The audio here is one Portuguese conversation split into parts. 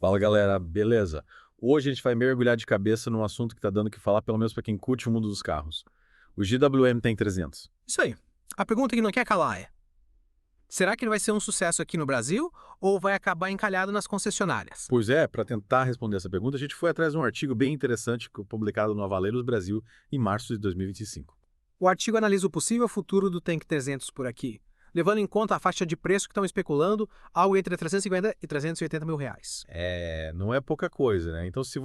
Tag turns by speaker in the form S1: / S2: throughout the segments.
S1: Fala galera, beleza? Hoje a gente vai mergulhar de cabeça num assunto que tá dando o que falar, pelo menos para quem curte o mundo dos carros. O GWM tem 300.
S2: Isso aí. A pergunta que não quer calar é: será que ele vai ser um sucesso aqui no Brasil ou vai acabar encalhado nas concessionárias?
S1: Pois é, para tentar responder essa pergunta, a gente foi atrás de um artigo bem interessante publicado no Avaleiros Brasil em março de 2025.
S2: O artigo analisa o possível futuro do Tank 300 por aqui, levando em conta a faixa de preço que estão especulando, algo entre 350 e 380 mil reais.
S1: Não é pouca coisa, né? Então, se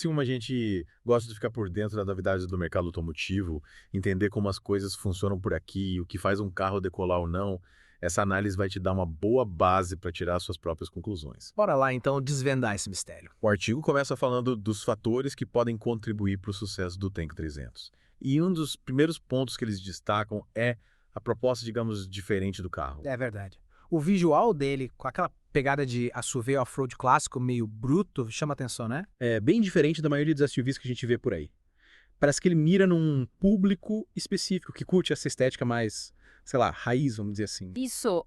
S1: uma gente gosta de ficar por dentro das novidades do mercado automotivo, entender como as coisas funcionam por aqui, o que faz um carro decolar ou não, essa análise vai te dar uma boa base para tirar suas próprias conclusões.
S2: Bora lá então desvendar esse mistério.
S1: O artigo começa falando dos fatores que podem contribuir para o sucesso do Tank 300. E um dos primeiros pontos que eles destacam é a proposta, digamos, diferente do carro.
S2: É verdade. O visual dele, com aquela pegada de SUV off-road clássico meio bruto, chama atenção, né?
S3: É bem diferente da maioria dos SUVs que a gente vê por aí. Parece que ele mira num público específico que curte essa estética mais, sei lá, raiz, vamos dizer assim.
S4: Isso,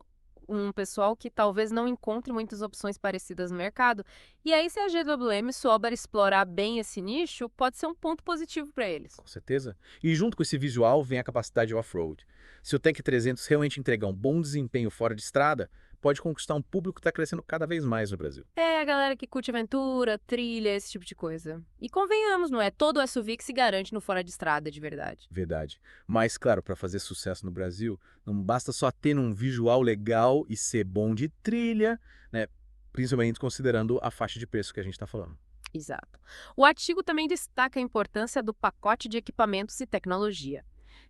S4: um pessoal que talvez não encontre muitas opções parecidas no mercado. E aí, se a GWM souber explorar bem esse nicho, pode ser um ponto positivo para eles.
S3: Com certeza. E junto com esse visual vem a capacidade off-road. Se o Tank 300 realmente entregar um bom desempenho fora de estrada, pode conquistar um público que está crescendo cada vez mais no Brasil.
S4: É a galera que curte aventura, trilha, esse tipo de coisa. E convenhamos, não é todo SUV que se garante no fora de estrada de verdade.
S3: Verdade. Mas, claro, para fazer sucesso no Brasil, não basta só ter um visual legal e ser bom de trilha, né? Principalmente considerando a faixa de preço que a gente está falando.
S4: Exato. O artigo também destaca a importância do pacote de equipamentos e tecnologia.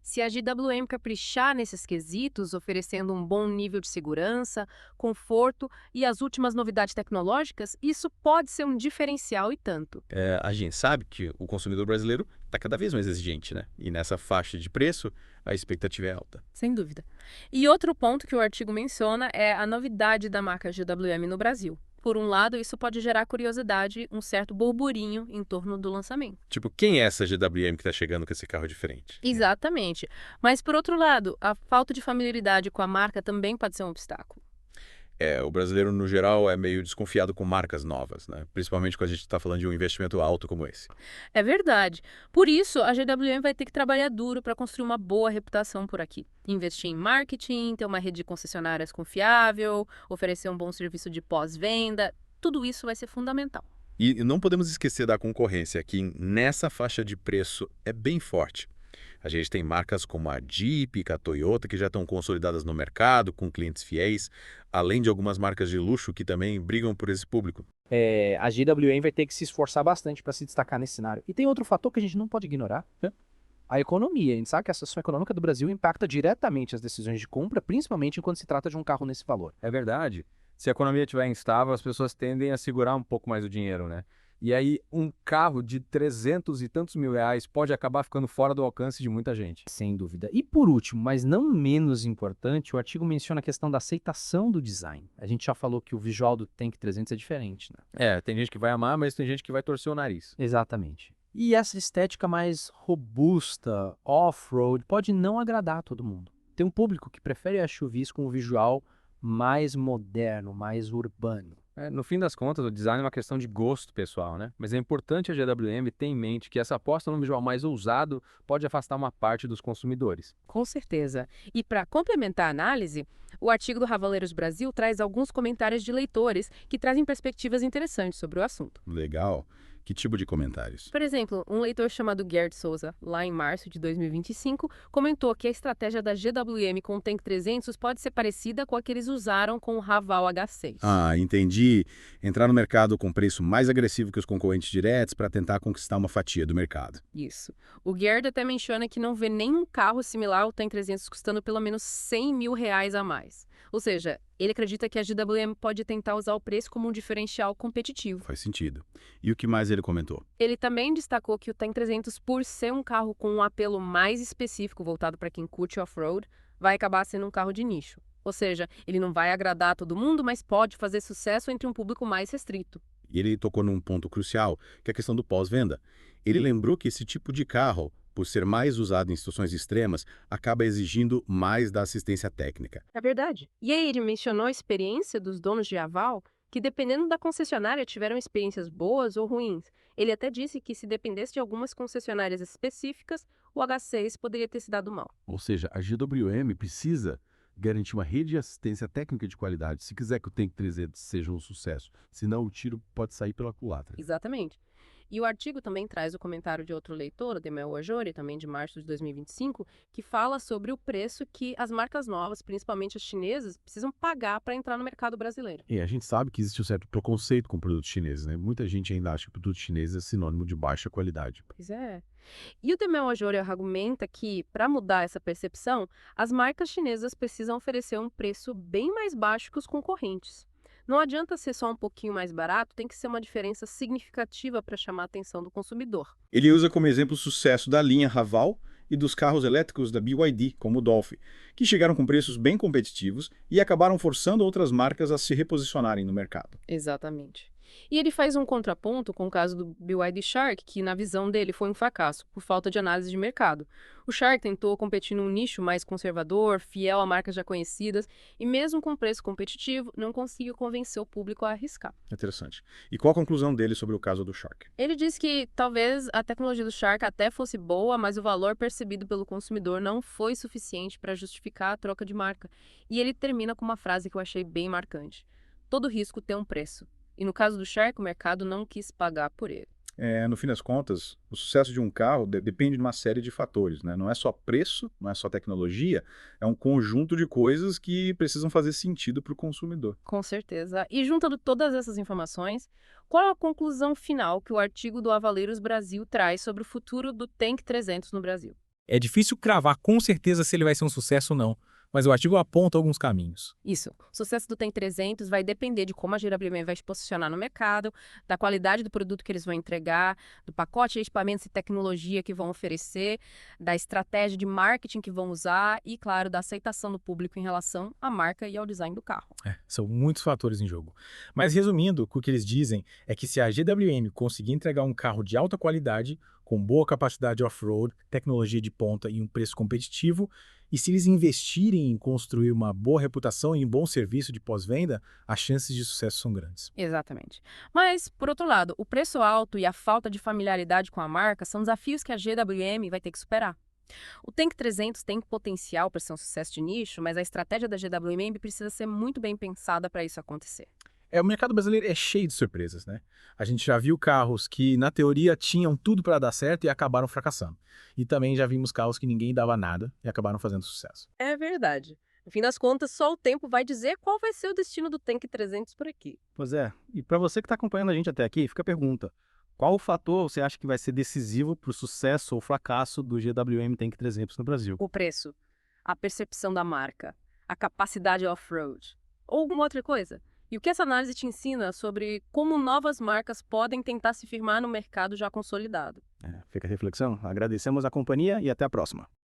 S4: Se a GWM caprichar nesses quesitos, oferecendo um bom nível de segurança, conforto e as últimas novidades tecnológicas, isso pode ser um diferencial e tanto.
S3: A gente sabe que o consumidor brasileiro está cada vez mais exigente, né? E nessa faixa de preço, a expectativa é alta.
S4: Sem dúvida. E outro ponto que o artigo menciona é a novidade da marca GWM no Brasil. Por um lado, isso pode gerar curiosidade, um certo burburinho em torno do lançamento.
S3: Tipo, quem é essa GWM que está chegando com esse carro diferente?
S4: Exatamente. Mas, por outro lado, a falta de familiaridade com a marca também pode ser um obstáculo.
S3: O brasileiro, no geral, é meio desconfiado com marcas novas, né? Principalmente quando a gente está falando de um investimento alto como esse.
S4: É verdade. Por isso, a GWM vai ter que trabalhar duro para construir uma boa reputação por aqui. Investir em marketing, ter uma rede de concessionárias confiável, oferecer um bom serviço de pós-venda, tudo isso vai ser fundamental.
S3: E não podemos esquecer da concorrência, que nessa faixa de preço é bem forte. A gente tem marcas como a Jeep, a Toyota, que já estão consolidadas no mercado, com clientes fiéis, além de algumas marcas de luxo que também brigam por esse público.
S5: A GWM vai ter que se esforçar bastante para se destacar nesse cenário. E tem outro fator que a gente não pode ignorar, né? A economia. A gente sabe que a situação econômica do Brasil impacta diretamente as decisões de compra, principalmente quando se trata de um carro nesse valor.
S6: É verdade. Se a economia estiver instável, as pessoas tendem a segurar um pouco mais o dinheiro, né? E aí, um carro de 300 e tantos mil reais pode acabar ficando fora do alcance de muita gente.
S5: Sem dúvida. E por último, mas não menos importante, o artigo menciona a questão da aceitação do design. A gente já falou que o visual do Tank 300 é diferente, né?
S6: Tem gente que vai amar, mas tem gente que vai torcer o nariz.
S5: Exatamente. E essa estética mais robusta, off-road, pode não agradar a todo mundo. Tem um público que prefere SUVs com um visual mais moderno, mais urbano.
S6: No fim das contas, o design é uma questão de gosto pessoal, né? Mas é importante a GWM ter em mente que essa aposta no visual mais ousado pode afastar uma parte dos consumidores.
S4: Com certeza. E para complementar a análise, o artigo do Ravaleiros Brasil traz alguns comentários de leitores que trazem perspectivas interessantes sobre o assunto.
S3: Legal. Que tipo de comentários?
S4: Por exemplo, um leitor chamado Gerd Souza, lá em março de 2025, comentou que a estratégia da GWM com o Tank 300 pode ser parecida com a que eles usaram com o Raval H6.
S3: Ah, entendi. Entrar no mercado com preço mais agressivo que os concorrentes diretos para tentar conquistar uma fatia do mercado.
S4: Isso. O Gerd até menciona que não vê nenhum carro similar ao Tank 300 custando pelo menos 100 mil reais a mais. Ou seja, ele acredita que a GWM pode tentar usar o preço como um diferencial competitivo.
S3: Faz sentido. E o que mais ele comentou?
S4: Ele também destacou que o Tank 300, por ser um carro com um apelo mais específico voltado para quem curte off-road, vai acabar sendo um carro de nicho. Ou seja, ele não vai agradar a todo mundo, mas pode fazer sucesso entre um público mais restrito.
S3: E ele tocou num ponto crucial, que é a questão do pós-venda. Ele lembrou que esse tipo de carro, por ser mais usado em situações extremas, acaba exigindo mais da assistência técnica.
S4: É verdade. E aí ele mencionou a experiência dos donos de aval, que dependendo da concessionária tiveram experiências boas ou ruins. Ele até disse que se dependesse de algumas concessionárias específicas, o H6 poderia ter se dado mal.
S1: Ou seja, a GWM precisa garantir uma rede de assistência técnica de qualidade se quiser que o Tank 300 seja um sucesso. Senão o tiro pode sair pela culatra.
S4: Exatamente. E o artigo também traz o comentário de outro leitor, o Demel Ajori, também de março de 2025, que fala sobre o preço que as marcas novas, principalmente as chinesas, precisam pagar para entrar no mercado brasileiro.
S1: E a gente sabe que existe um certo preconceito com produtos chineses, né? Muita gente ainda acha que produto chinês é sinônimo de baixa qualidade.
S4: Pois é. E o Demel Ajori argumenta que, para mudar essa percepção, as marcas chinesas precisam oferecer um preço bem mais baixo que os concorrentes. Não adianta ser só um pouquinho mais barato, tem que ser uma diferença significativa para chamar a atenção do consumidor.
S7: Ele usa como exemplo o sucesso da linha Haval e dos carros elétricos da BYD, como o Dolphin, que chegaram com preços bem competitivos e acabaram forçando outras marcas a se reposicionarem no mercado.
S4: Exatamente. E ele faz um contraponto com o caso do BYD Shark, que na visão dele foi um fracasso, por falta de análise de mercado. O Shark tentou competir num nicho mais conservador, fiel a marcas já conhecidas, e mesmo com preço competitivo, não conseguiu convencer o público a arriscar.
S7: Interessante. E qual a conclusão dele sobre o caso do Shark?
S4: Ele diz que talvez a tecnologia do Shark até fosse boa, mas o valor percebido pelo consumidor não foi suficiente para justificar a troca de marca. E ele termina com uma frase que eu achei bem marcante. Todo risco tem um preço. E no caso do Shark, o mercado não quis pagar por ele.
S7: No fim das contas, o sucesso de um carro depende de uma série de fatores, né? Não é só preço, não é só tecnologia, é um conjunto de coisas que precisam fazer sentido para o consumidor.
S4: Com certeza. E juntando todas essas informações, qual é a conclusão final que o artigo do Avaleiros Brasil traz sobre o futuro do Tank 300 no Brasil?
S8: É difícil cravar com certeza se ele vai ser um sucesso ou não, mas o artigo aponta alguns caminhos.
S4: Isso. O sucesso do Tank 300 vai depender de como a GWM vai se posicionar no mercado, da qualidade do produto que eles vão entregar, do pacote de equipamentos e tecnologia que vão oferecer, da estratégia de marketing que vão usar e, claro, da aceitação do público em relação à marca e ao design do carro.
S8: São muitos fatores em jogo. Mas resumindo, o que eles dizem é que se a GWM conseguir entregar um carro de alta qualidade, com boa capacidade off-road, tecnologia de ponta e um preço competitivo, e se eles investirem em construir uma boa reputação e um bom serviço de pós-venda, as chances de sucesso são grandes.
S4: Exatamente. Mas, por outro lado, o preço alto e a falta de familiaridade com a marca são desafios que a GWM vai ter que superar. O Tank 300 tem potencial para ser um sucesso de nicho, mas a estratégia da GWM precisa ser muito bem pensada para isso acontecer.
S8: O mercado brasileiro é cheio de surpresas, né? A gente já viu carros que, na teoria, tinham tudo para dar certo e acabaram fracassando. E também já vimos carros que ninguém dava nada e acabaram fazendo sucesso.
S4: É verdade. No fim das contas, só o tempo vai dizer qual vai ser o destino do Tank 300 por aqui.
S5: Pois é, e para você que está acompanhando a gente até aqui, fica a pergunta. Qual o fator você acha que vai ser decisivo para o sucesso ou fracasso do GWM Tank 300 no Brasil?
S4: O preço, a percepção da marca, a capacidade off-road ou alguma outra coisa? E o que essa análise te ensina sobre como novas marcas podem tentar se firmar no mercado já consolidado?
S5: Fica a reflexão. Agradecemos a companhia e até a próxima.